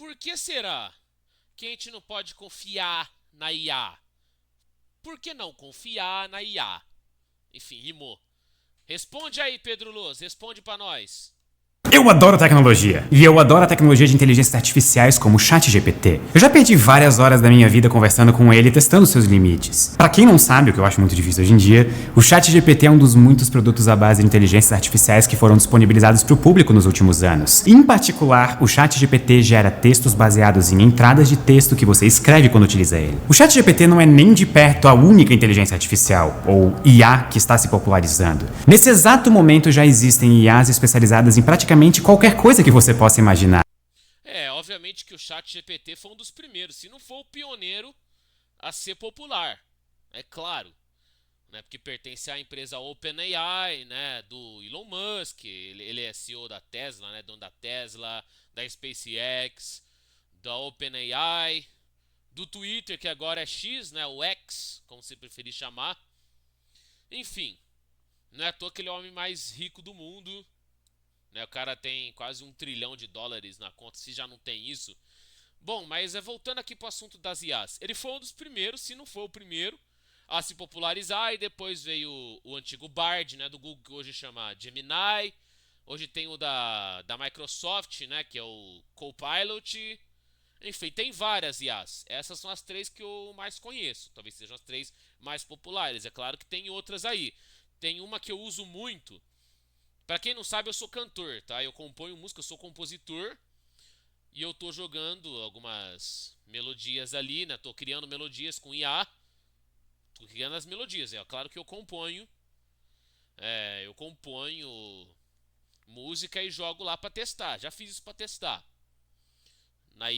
Por que será que a gente não pode confiar na IA? Por que não confiar na IA? Enfim, rimou. Responde aí, Pedro Luz, responde pra nós. Eu adoro tecnologia. E eu adoro a tecnologia de inteligências artificiais como o ChatGPT. Eu já perdi várias horas da minha vida conversando com ele e testando seus limites. Pra quem não sabe, o que eu acho muito difícil hoje em dia, o ChatGPT é um dos muitos produtos à base de inteligências artificiais que foram disponibilizados para o público nos últimos anos. Em particular, o ChatGPT gera textos baseados em entradas de texto que você escreve quando utiliza ele. O ChatGPT não é nem de perto a única inteligência artificial, ou IA, que está se popularizando. Nesse exato momento já existem IAs especializadas em praticamente qualquer coisa que você possa imaginar. Obviamente que o ChatGPT foi um dos primeiros, se não for o pioneiro a ser popular. É claro, né? Porque pertence à empresa OpenAI, né? Do Elon Musk. Ele é CEO da Tesla, né? Dono da Tesla, da SpaceX, da OpenAI, do Twitter, que agora é X, né? O X, como você preferir chamar. Enfim, não é à toa que ele é o homem mais rico do mundo. Né? O cara tem quase US$ 1 trilhão na conta, se já não tem isso. Bom, mas voltando aqui para o assunto das IAs. Ele foi um dos primeiros, se não foi o primeiro, a se popularizar. E depois veio o antigo Bard, né, do Google, que hoje chama Gemini. Hoje tem o da Microsoft, né, que é o Copilot. Enfim, tem várias IAs. Essas são as três que eu mais conheço. Talvez sejam as três mais populares. É claro que tem outras aí. Tem uma que eu uso muito. Pra quem não sabe, eu sou cantor, tá? Eu componho música, eu sou compositor. E eu tô jogando algumas melodias ali, né? Tô criando melodias com IA. Tô criando as melodias. É claro que eu componho. Eu componho música e jogo lá pra testar. Já fiz isso pra testar.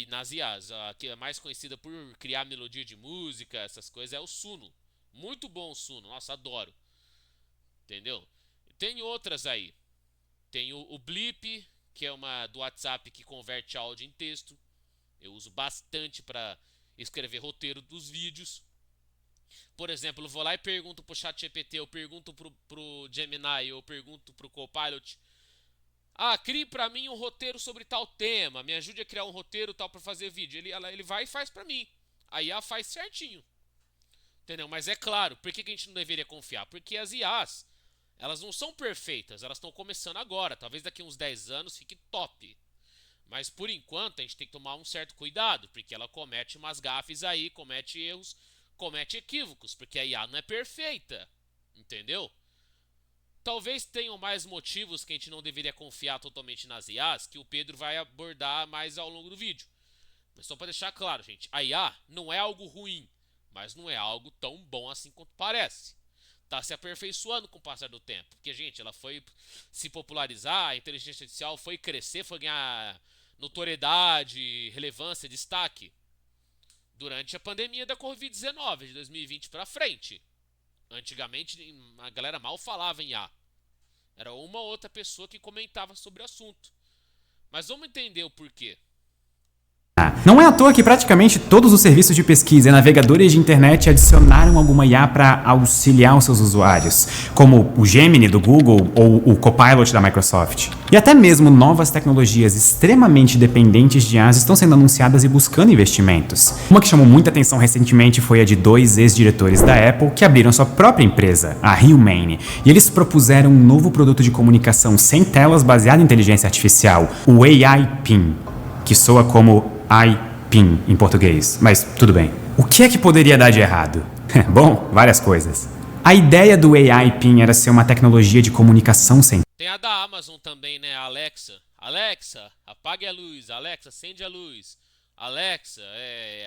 Nas IAs. A que é mais conhecida por criar melodia de música, essas coisas, é o Suno. Muito bom o Suno. Nossa, adoro. Entendeu? Tem outras aí. Tem o Blip, que é uma do WhatsApp que converte áudio em texto. Eu uso bastante para escrever roteiro dos vídeos. Por exemplo, eu vou lá e pergunto pro ChatGPT, eu pergunto pro Gemini, eu pergunto pro Copilot. Ah, crie pra mim um roteiro sobre tal tema. Me ajude a criar um roteiro tal para fazer vídeo. Ele vai e faz pra mim. A IA faz certinho. Entendeu? Mas é claro, por que a gente não deveria confiar? Porque as IAs, elas não são perfeitas, elas estão começando agora. Talvez daqui uns 10 anos fique top. Mas por enquanto a gente tem que tomar um certo cuidado, porque ela comete umas gafes aí, comete erros, comete equívocos, porque a IA não é perfeita. Entendeu? Talvez tenham mais motivos que a gente não deveria confiar totalmente nas IAs, que o Pedro vai abordar mais ao longo do vídeo. Mas só para deixar claro, gente, a IA não é algo ruim, mas não é algo tão bom assim quanto parece. Tá se aperfeiçoando com o passar do tempo. Porque, gente, ela foi se popularizar, a inteligência artificial foi crescer, foi ganhar notoriedade, relevância, destaque durante a pandemia da Covid-19 de 2020 para frente. Antigamente a galera mal falava em IA. Era uma ou outra pessoa que comentava sobre o assunto. Mas vamos entender o porquê. Não é à toa que praticamente todos os serviços de pesquisa e navegadores de internet adicionaram alguma IA para auxiliar os seus usuários, como o Gemini do Google ou o Copilot da Microsoft. E até mesmo novas tecnologias extremamente dependentes de IAs estão sendo anunciadas e buscando investimentos. Uma que chamou muita atenção recentemente foi a de dois ex-diretores da Apple que abriram sua própria empresa, a Humane, e eles propuseram um novo produto de comunicação sem telas baseado em inteligência artificial, o AI PIN, que soa como iPin em português, mas tudo bem. O que é que poderia dar de errado? Bom, várias coisas. A ideia do AI PIN era ser uma tecnologia de comunicação sem. Tem a da Amazon também, né? A Alexa. Alexa, apague a luz. Alexa, acende a luz. Alexa,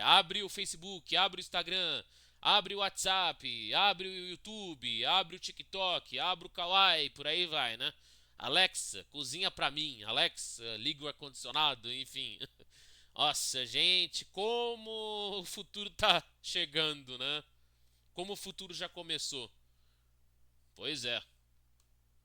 abre o Facebook, abre o Instagram, abre o WhatsApp, abre o YouTube, abre o TikTok, abre o Kawaii, por aí vai, né? Alexa, cozinha pra mim. Alexa, liga o ar-condicionado, enfim. Nossa, gente, como o futuro tá chegando, né? Como o futuro já começou. Pois é.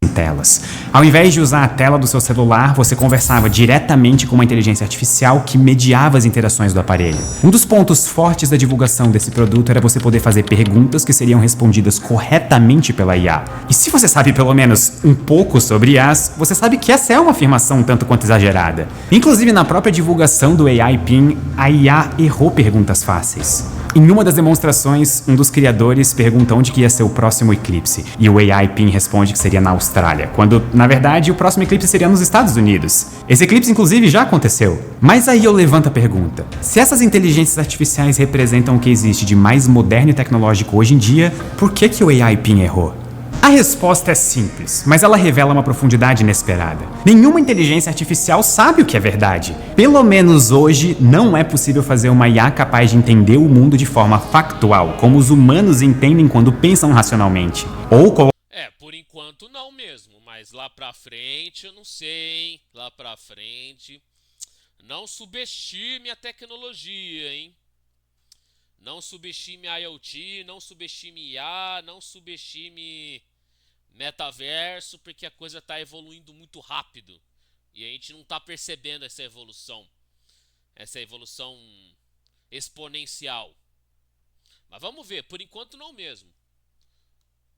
telas. Ao invés de usar a tela do seu celular, você conversava diretamente com uma inteligência artificial que mediava as interações do aparelho. Um dos pontos fortes da divulgação desse produto era você poder fazer perguntas que seriam respondidas corretamente pela IA. E se você sabe pelo menos um pouco sobre IAs, você sabe que essa é uma afirmação um tanto quanto exagerada. Inclusive, na própria divulgação do AI PIN, a IA errou perguntas fáceis. Em uma das demonstrações, um dos criadores pergunta onde que ia ser o próximo eclipse, e o AI PIN responde que seria na Austrália, quando, na verdade, o próximo eclipse seria nos Estados Unidos. Esse eclipse, inclusive, já aconteceu. Mas aí eu levanto a pergunta: se essas inteligências artificiais representam o que existe de mais moderno e tecnológico hoje em dia, por que o AI PIN errou? A resposta é simples, mas ela revela uma profundidade inesperada. Nenhuma inteligência artificial sabe o que é verdade. Pelo menos hoje, não é possível fazer uma IA capaz de entender o mundo de forma factual, como os humanos entendem quando pensam racionalmente. Por enquanto não mesmo, mas lá pra frente eu não sei, hein? Lá pra frente. Não subestime a tecnologia, hein? Não subestime a IoT, não subestime IA, não subestime metaverso, porque a coisa está evoluindo muito rápido e a gente não está percebendo essa evolução exponencial. Mas vamos ver, por enquanto não mesmo.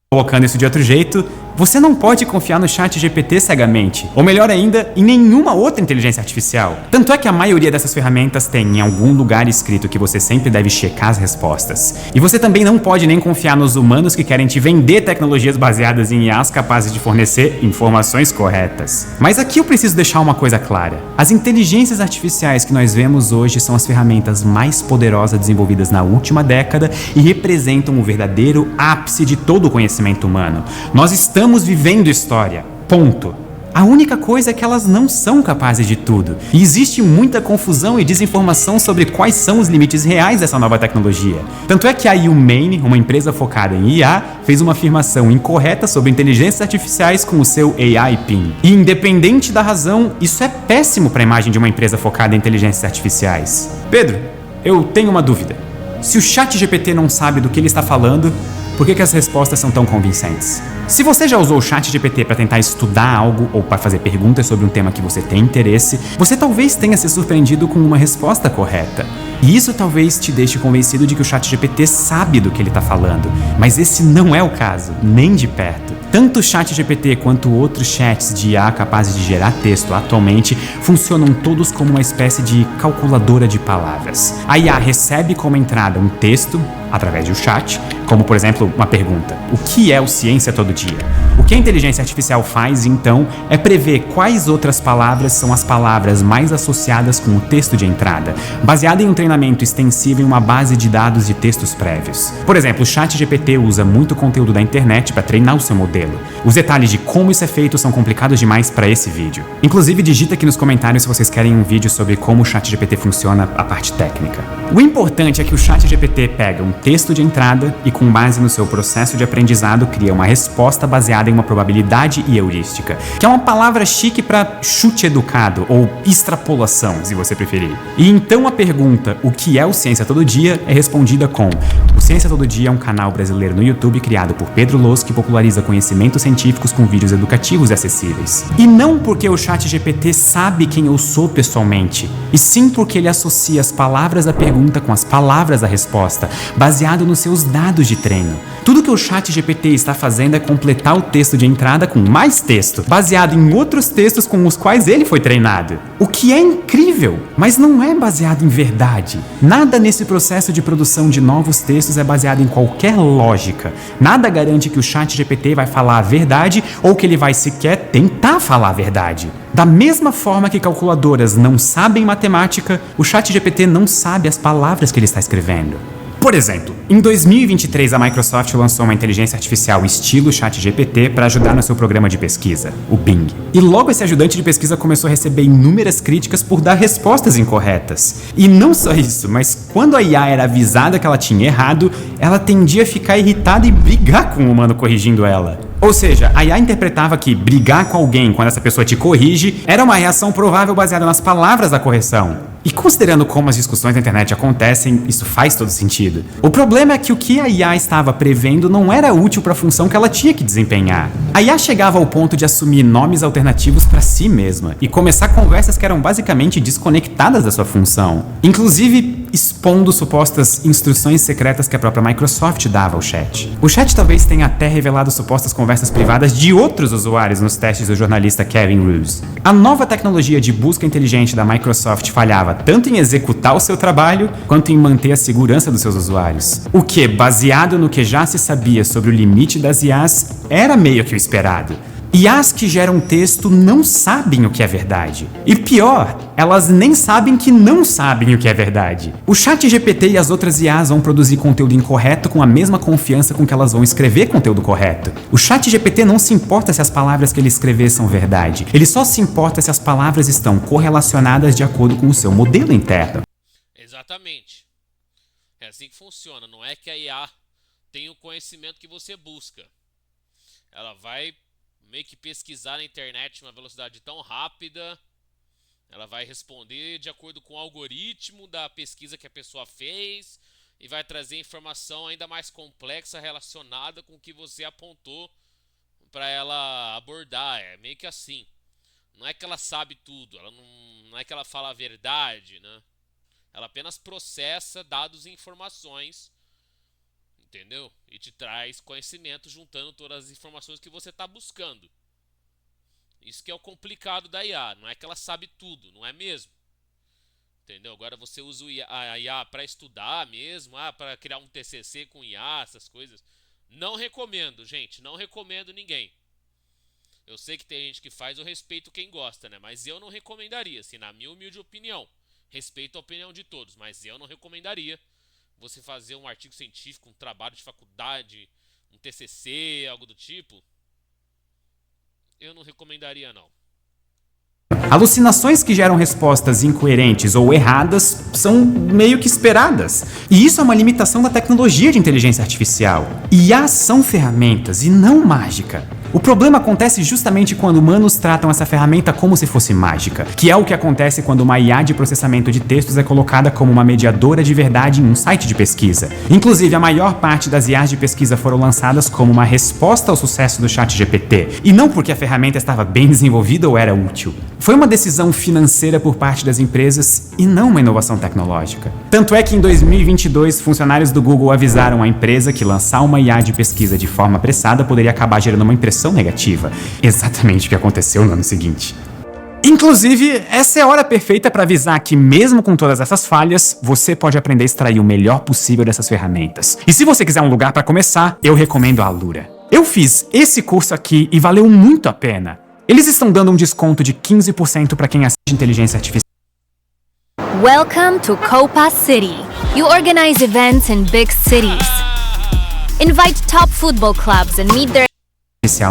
Colocando isso de outro jeito, você não pode confiar no ChatGPT cegamente, ou melhor ainda, em nenhuma outra inteligência artificial. Tanto é que a maioria dessas ferramentas tem em algum lugar escrito que você sempre deve checar as respostas. E você também não pode nem confiar nos humanos que querem te vender tecnologias baseadas em IAs capazes de fornecer informações corretas. Mas aqui eu preciso deixar uma coisa clara: as inteligências artificiais que nós vemos hoje são as ferramentas mais poderosas desenvolvidas na última década e representam o verdadeiro ápice de todo o conhecimento humano. Nós estamos vivendo história. Ponto. A única coisa é que elas não são capazes de tudo. E existe muita confusão e desinformação sobre quais são os limites reais dessa nova tecnologia. Tanto é que a Humane, uma empresa focada em IA, fez uma afirmação incorreta sobre inteligências artificiais com o seu AI PIN. E independente da razão, isso é péssimo para a imagem de uma empresa focada em inteligências artificiais. Pedro, eu tenho uma dúvida. Se o ChatGPT não sabe do que ele está falando, por que as respostas são tão convincentes? Se você já usou o ChatGPT para tentar estudar algo ou para fazer perguntas sobre um tema que você tem interesse, você talvez tenha se surpreendido com uma resposta correta. E isso talvez te deixe convencido de que o ChatGPT sabe do que ele está falando. Mas esse não é o caso, nem de perto. Tanto o ChatGPT quanto outros chats de IA capazes de gerar texto atualmente funcionam todos como uma espécie de calculadora de palavras. A IA recebe como entrada um texto, através de um chat, como por exemplo uma pergunta: o que é o Ciência Todo Dia? O que a inteligência artificial faz, então, é prever quais outras palavras são as palavras mais associadas com o texto de entrada, baseado em um treinamento extensivo em uma base de dados de textos prévios. Por exemplo, o ChatGPT usa muito conteúdo da internet para treinar o seu modelo. Os detalhes de como isso é feito são complicados demais para esse vídeo. Inclusive, digita aqui nos comentários se vocês querem um vídeo sobre como o ChatGPT funciona, a parte técnica. O importante é que o ChatGPT pega um texto de entrada e, com base no seu processo de aprendizado, cria uma resposta baseada em uma probabilidade e heurística, que é uma palavra chique para chute educado ou extrapolação, se você preferir. E então a pergunta: o que é o Ciência Todo Dia? É respondida com: o Ciência Todo Dia é um canal brasileiro no YouTube criado por Pedro Loz que populariza conhecimentos científicos com vídeos educativos e acessíveis. E não porque o ChatGPT sabe quem eu sou pessoalmente, e sim porque ele associa as palavras da pergunta com as palavras da resposta, baseado nos seus dados de treino. Tudo que o ChatGPT está fazendo é completar o texto de entrada com mais texto, baseado em outros textos com os quais ele foi treinado. O que é incrível, mas não é baseado em verdade. Nada nesse processo de produção de novos textos é baseado em qualquer lógica. Nada garante que o ChatGPT vai falar a verdade ou que ele vai sequer tentar falar a verdade. Da mesma forma que calculadoras não sabem matemática, o ChatGPT não sabe as palavras que ele está escrevendo. Por exemplo, em 2023 a Microsoft lançou uma inteligência artificial estilo ChatGPT para ajudar no seu programa de pesquisa, o Bing. E logo esse ajudante de pesquisa começou a receber inúmeras críticas por dar respostas incorretas. E não só isso, mas quando a IA era avisada que ela tinha errado, ela tendia a ficar irritada e brigar com o humano corrigindo ela. Ou seja, a IA interpretava que brigar com alguém quando essa pessoa te corrige era uma reação provável baseada nas palavras da correção. E considerando como as discussões na internet acontecem, isso faz todo sentido. O problema é que o que a IA estava prevendo não era útil para a função que ela tinha que desempenhar. A IA chegava ao ponto de assumir nomes alternativos para si mesma e começar conversas que eram basicamente desconectadas da sua função, inclusive expondo supostas instruções secretas que a própria Microsoft dava ao chat. O chat talvez tenha até revelado supostas conversas privadas de outros usuários nos testes do jornalista Kevin Roose. A nova tecnologia de busca inteligente da Microsoft falhava tanto em executar o seu trabalho, quanto em manter a segurança dos seus usuários. O que, baseado no que já se sabia sobre o limite das IAs, era meio que o esperado. IAs que geram texto não sabem o que é verdade. E pior, elas nem sabem que não sabem o que é verdade. O ChatGPT e as outras IAs vão produzir conteúdo incorreto com a mesma confiança com que elas vão escrever conteúdo correto. O ChatGPT não se importa se as palavras que ele escrever são verdade. Ele só se importa se as palavras estão correlacionadas de acordo com o seu modelo interno. Exatamente. É assim que funciona. Não é que a IA tem o conhecimento que você busca. Ela vai meio que pesquisar na internet uma velocidade tão rápida, ela vai responder de acordo com o algoritmo da pesquisa que a pessoa fez e vai trazer informação ainda mais complexa relacionada com o que você apontou para ela abordar. É meio que assim. Não é que ela sabe tudo, ela não é que ela fala a verdade, né? Ela apenas processa dados e informações, entendeu? E te traz conhecimento juntando todas as informações que você está buscando. Isso que é o complicado da IA. Não é que ela sabe tudo, não é mesmo? Entendeu? Agora você usa a IA para estudar mesmo, para criar um TCC com IA, essas coisas. Não recomendo, gente. Não recomendo ninguém. Eu sei que tem gente que faz, eu respeito quem gosta, né? Mas eu não recomendaria, assim, na minha humilde opinião. Respeito a opinião de todos, mas eu não recomendaria você fazer um artigo científico, um trabalho de faculdade, um TCC, algo do tipo. Eu não recomendaria, não. Alucinações que geram respostas incoerentes ou erradas são meio que esperadas. E isso é uma limitação da tecnologia de inteligência artificial. IAs são ferramentas e não mágica. O problema acontece justamente quando humanos tratam essa ferramenta como se fosse mágica, que é o que acontece quando uma IA de processamento de textos é colocada como uma mediadora de verdade em um site de pesquisa. Inclusive, a maior parte das IAs de pesquisa foram lançadas como uma resposta ao sucesso do ChatGPT, e não porque a ferramenta estava bem desenvolvida ou era útil. Foi uma decisão financeira por parte das empresas e não uma inovação tecnológica. Tanto é que em 2022, funcionários do Google avisaram a empresa que lançar uma IA de pesquisa de forma apressada poderia acabar gerando uma impressão negativa. Exatamente o que aconteceu no ano seguinte. Inclusive, essa é a hora perfeita para avisar que mesmo com todas essas falhas, você pode aprender a extrair o melhor possível dessas ferramentas. E se você quiser um lugar para começar, eu recomendo a Alura. Eu fiz esse curso aqui e valeu muito a pena. Eles estão dando um desconto de 15% para quem assiste inteligência artificial. Welcome to Copa City. You organize events in big cities. Invite top football clubs and meet their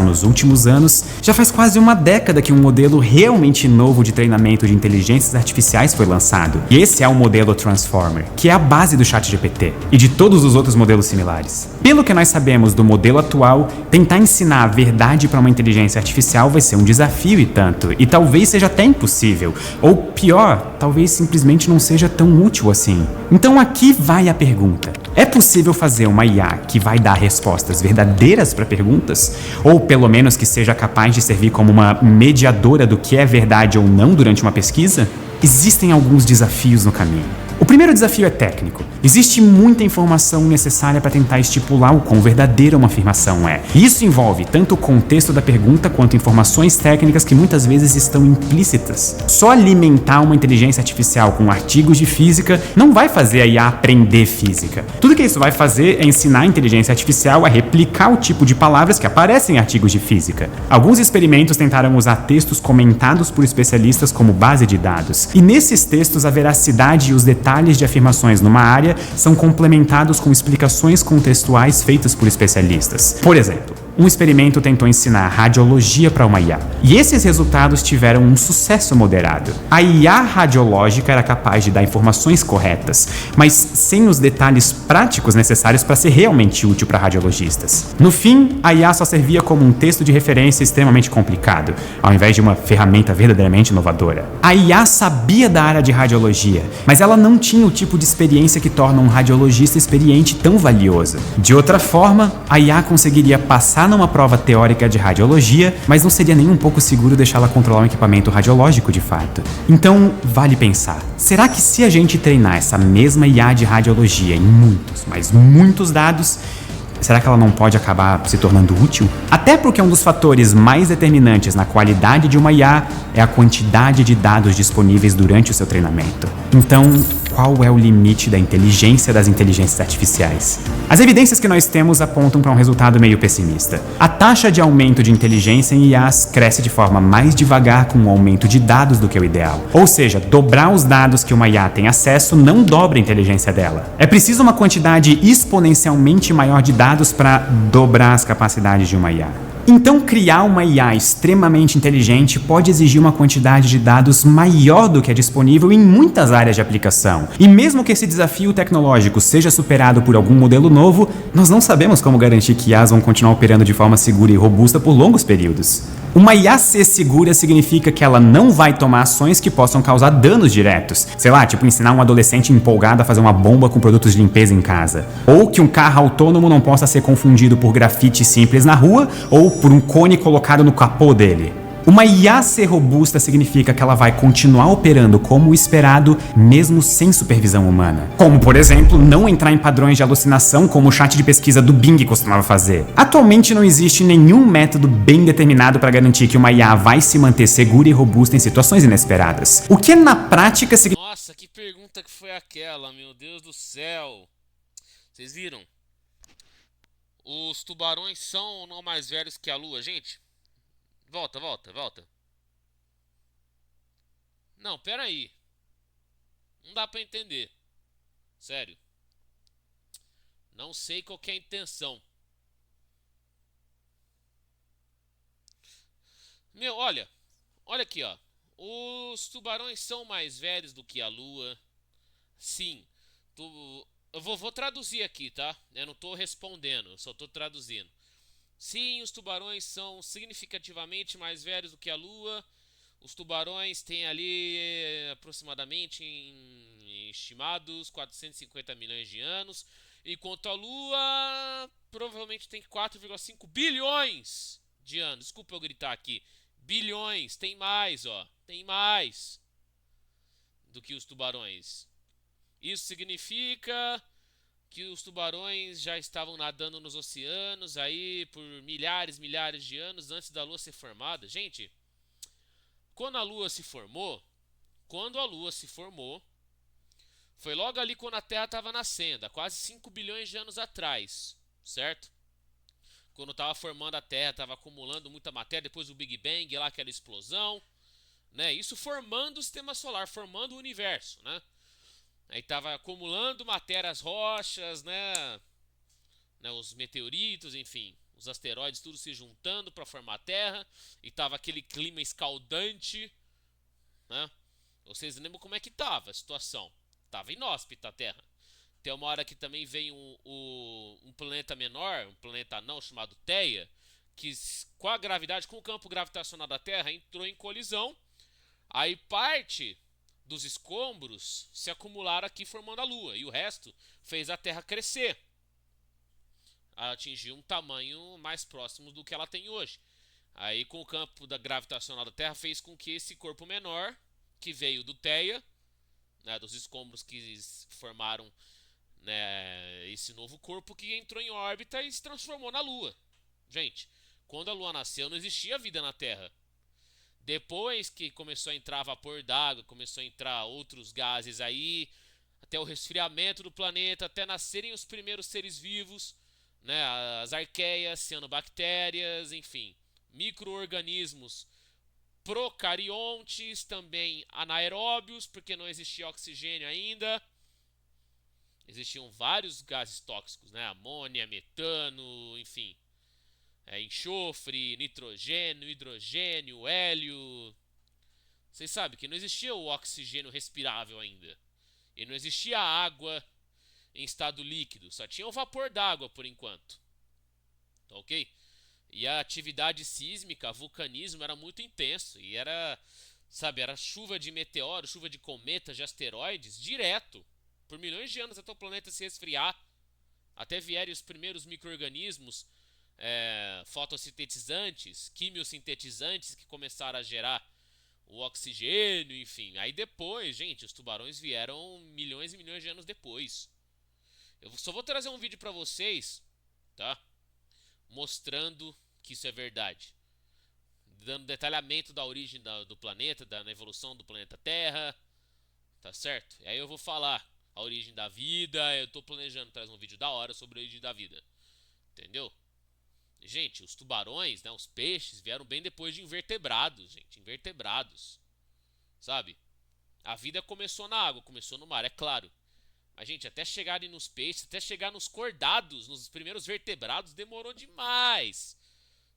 Nos últimos anos, já faz quase uma década que um modelo realmente novo de treinamento de inteligências artificiais foi lançado. E esse é o modelo Transformer, que é a base do ChatGPT e de todos os outros modelos similares. Pelo que nós sabemos do modelo atual, tentar ensinar a verdade para uma inteligência artificial vai ser um desafio e tanto, e talvez seja até impossível. Ou pior, talvez simplesmente não seja tão útil assim. Então aqui vai a pergunta. É possível fazer uma IA que vai dar respostas verdadeiras para perguntas? Ou pelo menos que seja capaz de servir como uma mediadora do que é verdade ou não durante uma pesquisa? Existem alguns desafios no caminho. O primeiro desafio é técnico. Existe muita informação necessária para tentar estipular o quão verdadeira uma afirmação é. E isso envolve tanto o contexto da pergunta quanto informações técnicas que muitas vezes estão implícitas. Só alimentar uma inteligência artificial com artigos de física não vai fazer a IA aprender física. Tudo que isso vai fazer é ensinar a inteligência artificial a replicar o tipo de palavras que aparecem em artigos de física. Alguns experimentos tentaram usar textos comentados por especialistas como base de dados. E nesses textos a veracidade e os detalhes de afirmações numa área são complementados com explicações contextuais feitas por especialistas. Por exemplo, Um experimento tentou ensinar radiologia para uma IA, e esses resultados tiveram um sucesso moderado. A IA radiológica era capaz de dar informações corretas, mas sem os detalhes práticos necessários para ser realmente útil para radiologistas. No fim, a IA só servia como um texto de referência extremamente complicado, ao invés de uma ferramenta verdadeiramente inovadora. A IA sabia da área de radiologia, mas ela não tinha o tipo de experiência que torna um radiologista experiente tão valioso. De outra forma, a IA conseguiria passar numa prova teórica de radiologia, mas não seria nem um pouco seguro deixá-la controlar um equipamento radiológico de fato. Então, vale pensar, será que se a gente treinar essa mesma IA de radiologia em muitos, mas muitos dados, será que ela não pode acabar se tornando útil? Até porque um dos fatores mais determinantes na qualidade de uma IA é a quantidade de dados disponíveis durante o seu treinamento. Então, qual é o limite da inteligência das inteligências artificiais? As evidências que nós temos apontam para um resultado meio pessimista. A taxa de aumento de inteligência em IAs cresce de forma mais devagar com o aumento de dados do que o ideal. Ou seja, dobrar os dados que uma IA tem acesso não dobra a inteligência dela. É preciso uma quantidade exponencialmente maior de dados para dobrar as capacidades de uma IA. Então, criar uma IA extremamente inteligente pode exigir uma quantidade de dados maior do que é disponível em muitas áreas de aplicação. E mesmo que esse desafio tecnológico seja superado por algum modelo novo, nós não sabemos como garantir que IAs vão continuar operando de forma segura e robusta por longos períodos. Uma IA ser segura significa que ela não vai tomar ações que possam causar danos diretos. Sei lá, tipo ensinar um adolescente empolgado a fazer uma bomba com produtos de limpeza em casa. Ou que um carro autônomo não possa ser confundido por grafite simples na rua ou por um cone colocado no capô dele. Uma IA ser robusta significa que ela vai continuar operando como o esperado, mesmo sem supervisão humana. Como, por exemplo, não entrar em padrões de alucinação como o chat de pesquisa do Bing costumava fazer. Atualmente não existe nenhum método bem determinado para garantir que uma IA vai se manter segura e robusta em situações inesperadas. O que na prática significa... Nossa, que pergunta que foi aquela, meu Deus do céu. Vocês viram? Os tubarões são não mais velhos que a lua, gente? Volta. Não, pera aí. Não dá pra entender. Sério. Não sei qual que é a intenção. Meu, olha. Olha aqui, ó. Os tubarões são mais velhos do que a lua. Sim. Eu vou traduzir aqui, tá? Eu não tô respondendo, eu só tô traduzindo. Sim, os tubarões são significativamente mais velhos do que a Lua. Os tubarões têm ali aproximadamente estimados 450 milhões de anos, enquanto a Lua provavelmente tem 4,5 bilhões de anos. Desculpa eu gritar aqui. Bilhões, tem mais, ó. Tem mais do que os tubarões. Isso significa que os tubarões já estavam nadando nos oceanos aí por milhares de anos antes da Lua ser formada. Gente, quando a Lua se formou, foi logo ali quando a Terra estava nascendo, há quase 5 bilhões de anos atrás, certo? Quando estava formando a Terra, estava acumulando muita matéria, depois do Big Bang, lá aquela explosão, né? Isso formando o sistema solar, formando o universo, né? Aí estava acumulando matéria, as rochas, né? Os meteoritos, enfim, os asteroides, tudo se juntando para formar a Terra. E tava aquele clima escaldante, né? Vocês lembram como é que tava a situação? Tava inóspita a Terra. Tem uma hora que também vem um planeta menor, um planeta anão chamado Theia, que com a gravidade, com o campo gravitacional da Terra, entrou em colisão. Aí parte dos escombros se acumularam aqui formando a Lua, e o resto fez a Terra crescer, atingir um tamanho mais próximo do que ela tem hoje. Aí com o campo gravitacional da Terra fez com que esse corpo menor, que veio do Theia, né, dos escombros que formaram, né, esse novo corpo, que entrou em órbita e se transformou na Lua. Gente, quando a Lua nasceu não existia vida na Terra. Depois que começou a entrar vapor d'água, começou a entrar outros gases aí, até o resfriamento do planeta, até nascerem os primeiros seres vivos, né, as arqueias, cianobactérias, enfim, micro-organismos procariontes, também anaeróbios, porque não existia oxigênio ainda. Existiam vários gases tóxicos, né, amônia, metano, enfim. enxofre, nitrogênio, hidrogênio, hélio. Vocês sabem que não existia o oxigênio respirável ainda. E não existia água em estado líquido. Só tinha o vapor d'água por enquanto. Tá ok? E a atividade sísmica, vulcanismo, era muito intenso. E era, sabe, era chuva de meteoros, chuva de cometas, de asteroides, direto. Por milhões de anos até o planeta se resfriar. Até vierem os primeiros micro-organismos fotossintetizantes, quimiosintetizantes que começaram a gerar o oxigênio, enfim. Aí depois, gente, os tubarões vieram milhões e milhões de anos depois. Eu só vou trazer um vídeo pra vocês, tá? Mostrando que isso é verdade. Dando detalhamento da origem do planeta, da evolução do planeta Terra. Tá certo? E aí eu vou falar a origem da vida. Eu tô planejando trazer um vídeo da hora sobre a origem da vida. Entendeu? Gente, os tubarões, né, os peixes, vieram bem depois de invertebrados, gente. Invertebrados. Sabe? A vida começou na água, começou no mar, é claro. Mas, gente, até chegarem nos peixes, até chegar nos cordados, nos primeiros vertebrados, demorou demais.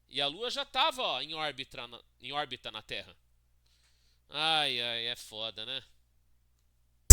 E a Lua já tava, ó, em órbita na Terra. Ai, ai, é foda, né?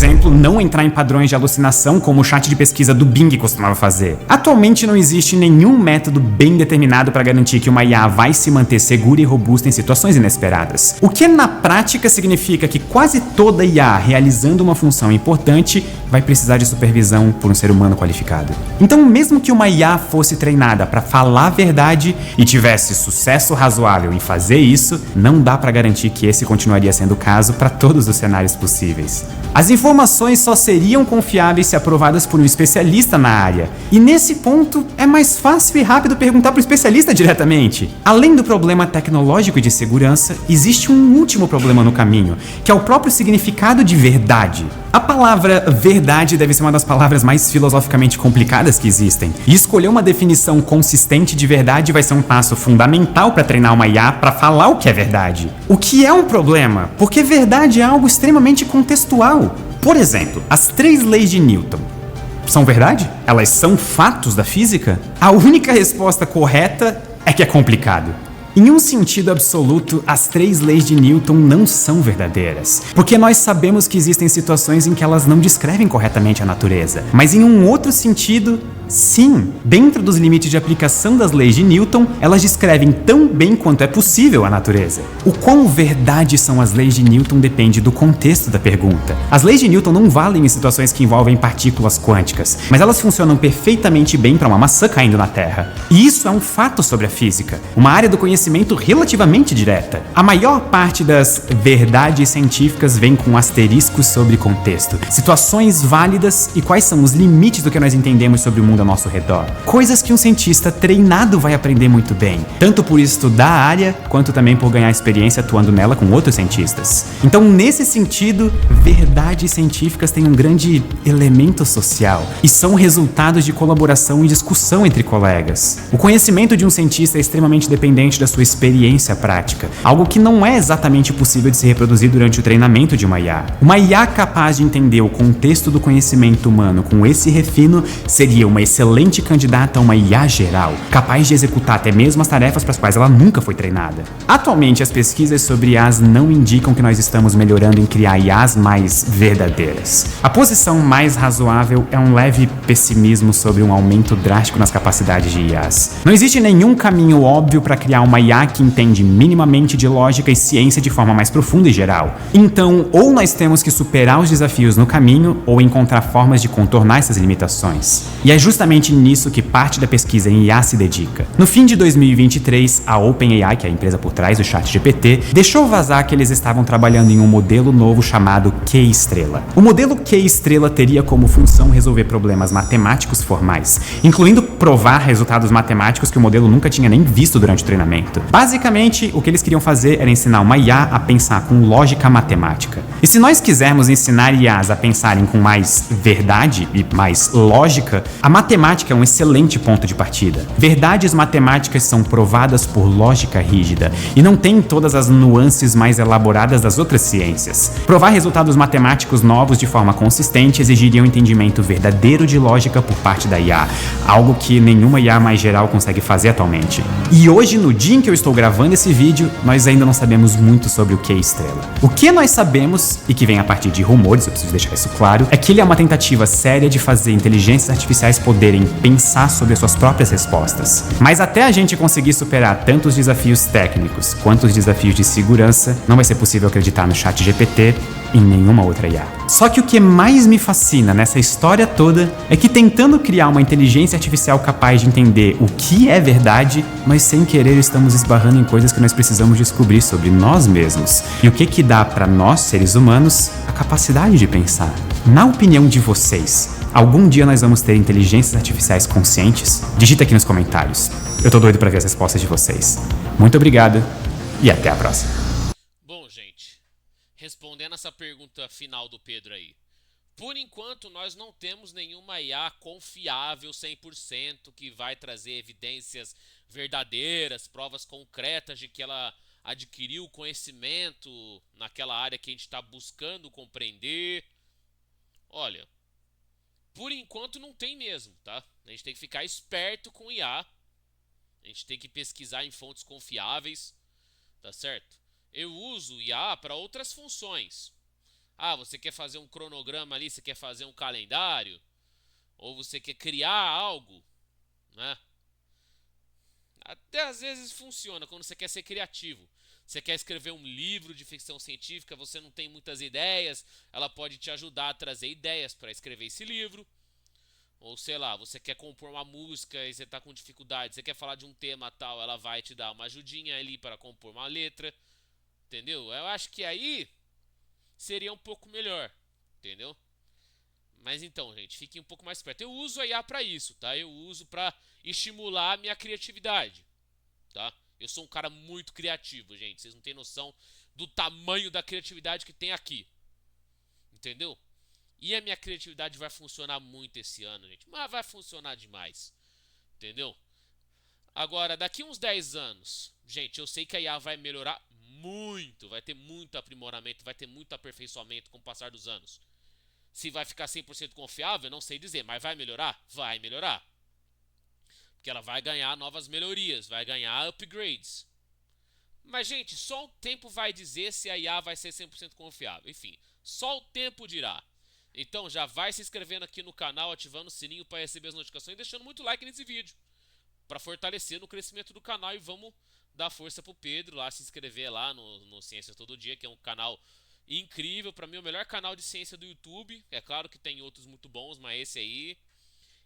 Exemplo, não entrar em padrões de alucinação como o chat de pesquisa do Bing costumava fazer. Atualmente não existe nenhum método bem determinado para garantir que uma IA vai se manter segura e robusta em situações inesperadas. O que na prática significa que quase toda IA realizando uma função importante vai precisar de supervisão por um ser humano qualificado. Então, mesmo que uma IA fosse treinada para falar a verdade e tivesse sucesso razoável em fazer isso, não dá para garantir que esse continuaria sendo o caso para todos os cenários possíveis. As informações só seriam confiáveis se aprovadas por um especialista na área. E nesse ponto, é mais fácil e rápido perguntar para o especialista diretamente. Além do problema tecnológico e de segurança, existe um último problema no caminho, que é o próprio significado de verdade. A palavra verdade deve ser uma das palavras mais filosoficamente complicadas que existem. E escolher uma definição consistente de verdade vai ser um passo fundamental para treinar uma IA para falar o que é verdade. O que é um problema, porque verdade é algo extremamente contextual. Por exemplo, as 3 leis de Newton são verdade? Elas são fatos da física? A única resposta correta é que é complicado. Em um sentido absoluto, as 3 leis de Newton não são verdadeiras, porque nós sabemos que existem situações em que elas não descrevem corretamente a natureza. Mas em um outro sentido, sim, dentro dos limites de aplicação das leis de Newton, elas descrevem tão bem quanto é possível a natureza. O quão verdade são as leis de Newton depende do contexto da pergunta. As leis de Newton não valem em situações que envolvem partículas quânticas, mas elas funcionam perfeitamente bem para uma maçã caindo na Terra. E isso é um fato sobre a física, uma área do conhecimento relativamente direta. A maior parte das verdades científicas vem com asteriscos sobre contexto, situações válidas e quais são os limites do que nós entendemos sobre o mundo ao nosso redor. Coisas que um cientista treinado vai aprender muito bem, tanto por estudar a área, quanto também por ganhar experiência atuando nela com outros cientistas. Então, nesse sentido, verdades científicas têm um grande elemento social e são resultados de colaboração e discussão entre colegas. O conhecimento de um cientista é extremamente dependente da sua experiência prática, algo que não é exatamente possível de se reproduzir durante o treinamento de uma IA. Uma IA capaz de entender o contexto do conhecimento humano com esse refino seria uma excelente candidata a uma IA geral, capaz de executar até mesmo as tarefas para as quais ela nunca foi treinada. Atualmente, as pesquisas sobre IAs não indicam que nós estamos melhorando em criar IAs mais verdadeiras. A posição mais razoável é um leve pessimismo sobre um aumento drástico nas capacidades de IAs. Não existe nenhum caminho óbvio para criar uma IA que entende minimamente de lógica e ciência de forma mais profunda e geral. Então, ou nós temos que superar os desafios no caminho, ou encontrar formas de contornar essas limitações. E é justamente nisso que parte da pesquisa em IA se dedica. No fim de 2023, a OpenAI, que é a empresa por trás do ChatGPT, deixou vazar que eles estavam trabalhando em um modelo novo chamado Q-estrela. O modelo Q-estrela teria como função resolver problemas matemáticos formais, incluindo provar resultados matemáticos que o modelo nunca tinha nem visto durante o treinamento. Basicamente, o que eles queriam fazer era ensinar uma IA a pensar com lógica matemática. E se nós quisermos ensinar IAs a pensarem com mais verdade e mais lógica, a matemática é um excelente ponto de partida. Verdades matemáticas são provadas por lógica rígida e não têm todas as nuances mais elaboradas das outras ciências. Provar resultados matemáticos novos de forma consistente exigiria um entendimento verdadeiro de lógica por parte da IA, algo que que nenhuma IA mais geral consegue fazer atualmente. E hoje, no dia em que eu estou gravando esse vídeo, nós ainda não sabemos muito sobre o que é estrela. O que nós sabemos, e que vem a partir de rumores, eu preciso deixar isso claro, é que ele é uma tentativa séria de fazer inteligências artificiais poderem pensar sobre as suas próprias respostas. Mas até a gente conseguir superar tanto os desafios técnicos quanto os desafios de segurança, não vai ser possível acreditar no ChatGPT em nenhuma outra IA. Só que o que mais me fascina nessa história toda é que, tentando criar uma inteligência artificial capaz de entender o que é verdade, nós sem querer estamos esbarrando em coisas que nós precisamos descobrir sobre nós mesmos. E o que dá para nós, seres humanos, a capacidade de pensar. Na opinião de vocês, algum dia nós vamos ter inteligências artificiais conscientes? Digita aqui nos comentários. Eu tô doido para ver as respostas de vocês. Muito obrigado e até a próxima. Bom, gente, respondendo essa pergunta final do Pedro aí. Por enquanto, nós não temos nenhuma IA confiável 100% que vai trazer evidências verdadeiras, provas concretas de que ela adquiriu conhecimento naquela área que a gente está buscando compreender. Olha, por enquanto não tem mesmo, tá? A gente tem que ficar esperto com IA. A gente tem que pesquisar em fontes confiáveis, tá certo? Eu uso IA para outras funções. Ah, você quer fazer um cronograma ali, você quer fazer um calendário, ou você quer criar algo, né? Até às vezes funciona quando você quer ser criativo. Você quer escrever um livro de ficção científica, você não tem muitas ideias, ela pode te ajudar a trazer ideias para escrever esse livro. Ou sei lá, você quer compor uma música e você está com dificuldade, você quer falar de um tema tal, ela vai te dar uma ajudinha ali para compor uma letra, entendeu? Eu acho que aí seria um pouco melhor, entendeu? Mas então, gente, fiquem um pouco mais perto. Eu uso a IA para isso, tá? Eu uso para estimular a minha criatividade, tá? Eu sou um cara muito criativo, gente. Vocês não têm noção do tamanho da criatividade que tem aqui, entendeu? E a minha criatividade vai funcionar muito esse ano, gente. Mas vai funcionar demais, entendeu? Agora, daqui uns 10 anos, gente, eu sei que a IA vai melhorar muito, vai ter muito aprimoramento, vai ter muito aperfeiçoamento com o passar dos anos. Se vai ficar 100% confiável, eu não sei dizer, mas vai melhorar? Vai melhorar. Porque ela vai ganhar novas melhorias, vai ganhar upgrades. Mas, gente, só o tempo vai dizer se a IA vai ser 100% confiável. Enfim, só o tempo dirá. Então, já vai se inscrevendo aqui no canal, ativando o sininho para receber as notificações e deixando muito like nesse vídeo, para fortalecer no crescimento do canal. E vamos dar força pro Pedro lá, se inscrever lá no Ciência Todo Dia, que é um canal incrível. Para mim, o melhor canal de ciência do YouTube. É claro que tem outros muito bons, mas esse aí,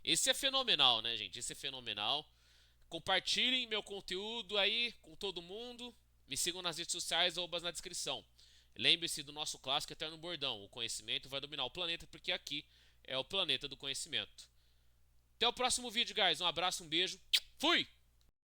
esse é fenomenal, né, gente? Esse é fenomenal. Compartilhem meu conteúdo aí com todo mundo. Me sigam nas redes sociais, arrobas na descrição. Lembre-se do nosso clássico eterno bordão: o conhecimento vai dominar o planeta, porque aqui é o planeta do conhecimento. Até o próximo vídeo, guys. Um abraço, um beijo. Fui!